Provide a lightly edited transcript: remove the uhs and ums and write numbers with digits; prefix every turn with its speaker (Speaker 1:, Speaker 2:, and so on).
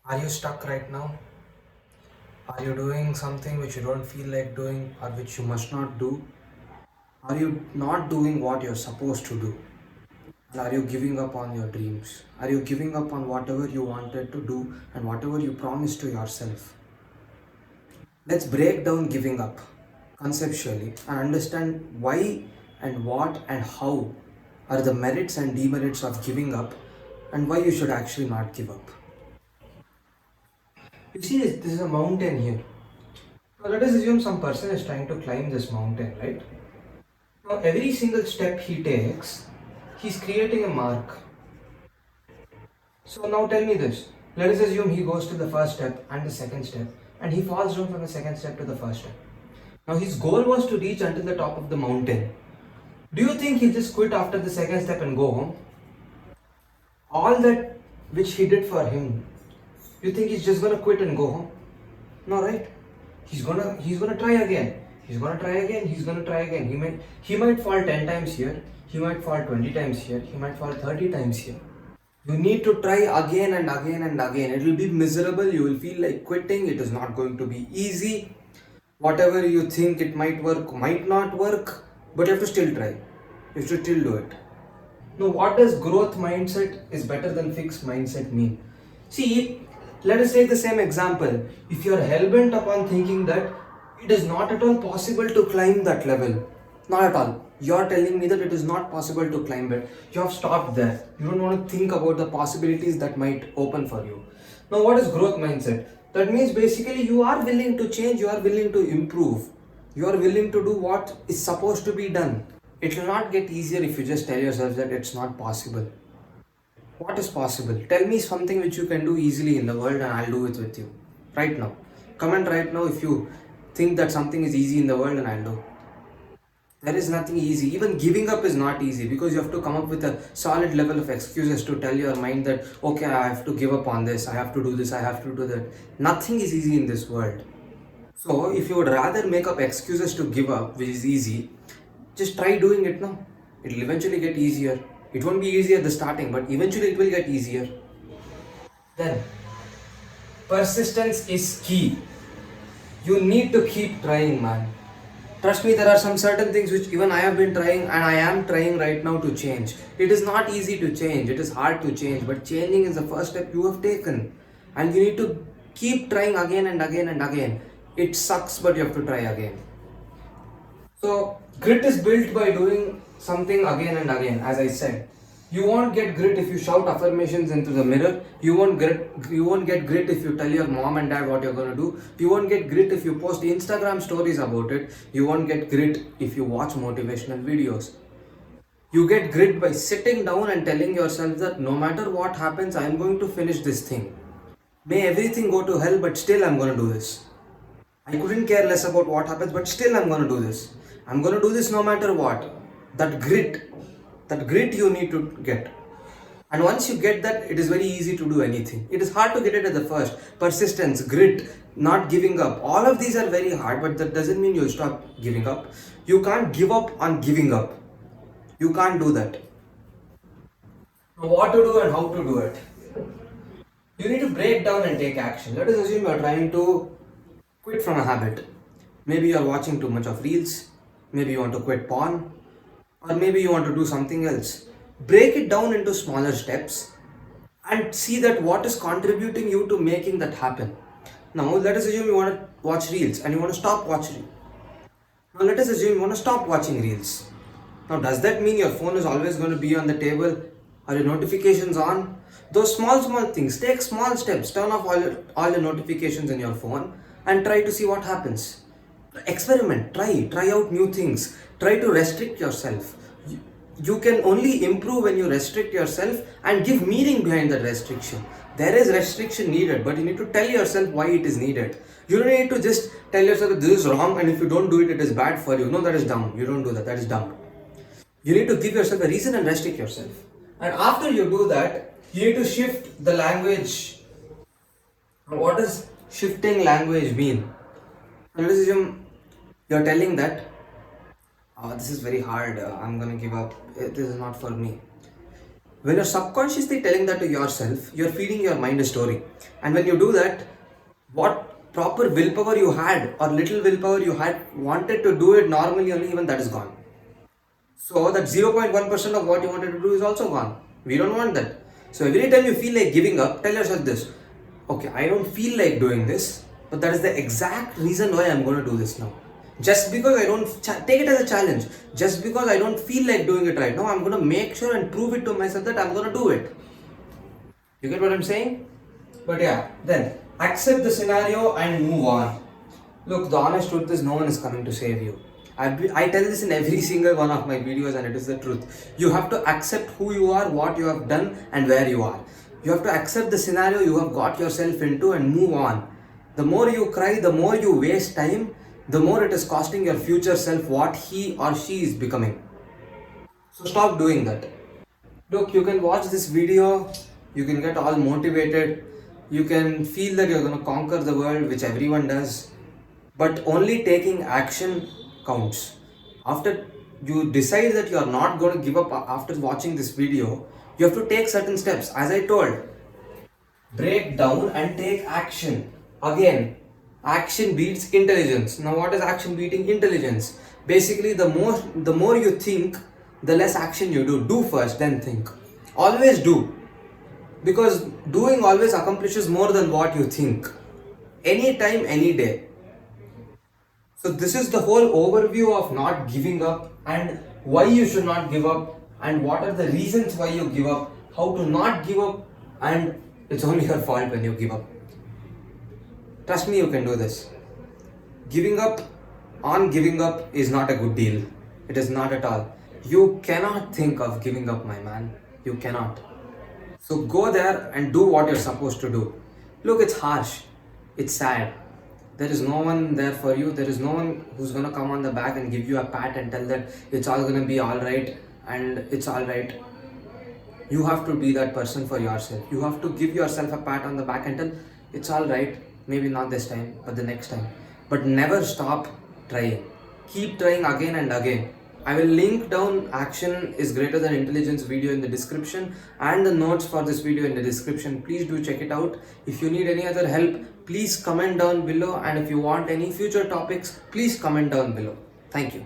Speaker 1: Are you stuck right now? Are you doing something which you don't feel like doing or which you must not do? Are you not doing what you're supposed to do? And are you giving up on your dreams? Are you giving up on whatever you wanted to do and whatever you promised to yourself? Let's break down giving up conceptually and understand why and what and how are the merits and demerits of giving up and why you should actually not give up. You see, this is a mountain here. Now let us assume some person is trying to climb this mountain, right? Now every single step he takes, he's creating a mark. So now tell me this. Let us assume he goes to the first step and the second step and he falls down from the second step to the first step. Now his goal was to reach until the top of the mountain. Do you think he'll just quit after the second step and go home? All that which he did for him, you think he's just gonna quit and go home? No, right? He's gonna try again. He's gonna try again. He's gonna try again. He might fall 10 times here. He might fall 20 times here. He might fall 30 times here. You need to try again and again and again. It will be miserable. You will feel like quitting. It is not going to be easy. Whatever you think it might work, might not work, but you have to still try. You have to still do it. Now, what does growth mindset is better than fixed mindset mean? See, let us take the same example. If you are hell-bent upon thinking that it is not at all possible to climb that level, not at all. You are telling me that it is not possible to climb it. You have stopped there. You don't want to think about the possibilities that might open for you. Now, what is growth mindset? That means basically you are willing to change, you are willing to improve, you are willing to do what is supposed to be done. It will not get easier if you just tell yourself that it's not possible. What is possible? Tell me something which you can do easily in the world and I'll do it with you. Right now. Comment right now if you think that something is easy in the world and I'll do. There is nothing easy. Even giving up is not easy because you have to come up with a solid level of excuses to tell your mind that, okay, I have to give up on this, I have to do this, I have to do that. Nothing is easy in this world. So, if you would rather make up excuses to give up, which is easy, just try doing it now. It will eventually get easier. It won't be easy at the starting, but eventually it will get easier. Then, persistence is key. You need to keep trying, man. Trust me, there are some certain things which even I have been trying and I am trying right now to change. It is not easy to change, it is hard to change, but changing is the first step you have taken. And you need to keep trying again and again and again. It sucks, but you have to try again. So, grit is built by doing something again and again, as I said. You won't get grit if you shout affirmations into the mirror. You won't get grit if you tell your mom and dad what you're gonna do. You won't get grit if you post Instagram stories about it. You won't get grit if you watch motivational videos. You get grit by sitting down and telling yourself that no matter what happens, I'm going to finish this thing. May everything go to hell, but still I'm gonna do this. I couldn't care less about what happens, but still I'm gonna do this. I'm gonna do this no matter what. That grit, that grit you need to get. And once you get that, it is very easy to do anything. It is hard to get it at the first. Persistence, grit, not giving up. All of these are very hard, but that doesn't mean you stop giving up. You can't give up on giving up. You can't do that. Now, what to do and how to do it? You need to break down and take action. Let us assume you are trying to quit from a habit. Maybe you are watching too much of reels. Maybe you want to quit porn. Or maybe you want to do something else. Break it down into smaller steps and see that what is contributing you to making that happen. Now, let us assume you want to watch reels and you want to stop watching. Now, let us assume you want to stop watching reels. Now, does that mean your phone is always going to be on the table? Are your notifications on? Those small things. Take small steps. Turn off all your notifications in your phone and try to see what happens. Experiment. Try out new things. Try to restrict yourself. You can only improve when you restrict yourself and give meaning behind that restriction. There is restriction needed, but you need to tell yourself why it is needed. You don't need to just tell yourself that this is wrong and if you don't do it, it is bad for you. No, that is dumb. You don't do that. That is dumb. You need to give yourself a reason and restrict yourself. And after you do that, you need to shift the language. What does shifting language mean? Let us assume you're telling that, oh, this is very hard, I'm gonna give up, this is not for me. When you're subconsciously telling that to yourself, you're feeding your mind a story. And when you do that, what proper willpower you had or little willpower you had wanted to do it normally only, even that is gone. So that 0.1% of what you wanted to do is also gone. We don't want that. So every time you feel like giving up, tell yourself this. Okay, I don't feel like doing this, but that is the exact reason why I'm going to do this now. Just because I don't take it as a challenge, just because I don't feel like doing it right now, I'm going to make sure and prove it to myself that I'm going to do it. You get what I'm saying? But yeah, then accept the scenario and move on. Look, the honest truth is no one is coming to save you. I tell this in every single one of my videos, and it is the truth. You have to accept who you are, what you have done, and where you are. You have to accept the scenario you have got yourself into and move on. The more you cry, the more you waste time, the more it is costing your future self what he or she is becoming. So stop doing that. Look, you can watch this video, you can get all motivated, you can feel that you're going to conquer the world, which everyone does, but only taking action counts. After you decide that you're not going to give up after watching this video, you have to take certain steps. As I told, break down and take action. Again, action beats intelligence. Now, what is action beating intelligence? Basically, the more you think, the less action you do. Do first, then think. Always do, because doing always accomplishes more than what you think. Anytime, any day. So this is the whole overview of not giving up and why you should not give up and what are the reasons why you give up, how to not give up, and it's only your fault when you give up. Trust me, you can do this. Giving up is not a good deal. It is not at all. You cannot think of giving up, my man. You cannot. So go there and do what you're supposed to do. Look, it's harsh. It's sad. There is no one there for you. There is no one who's going to come on the back and give you a pat and tell that it's all going to be alright and it's alright. You have to be that person for yourself. You have to give yourself a pat on the back and tell it's alright. Maybe not this time, but the next time. But never stop trying. Keep trying again and again. I will link down action is greater than intelligence video in the description and the notes for this video in the description. Please do check it out. If you need any other help, please comment down below, and if you want any future topics, please comment down below. Thank you.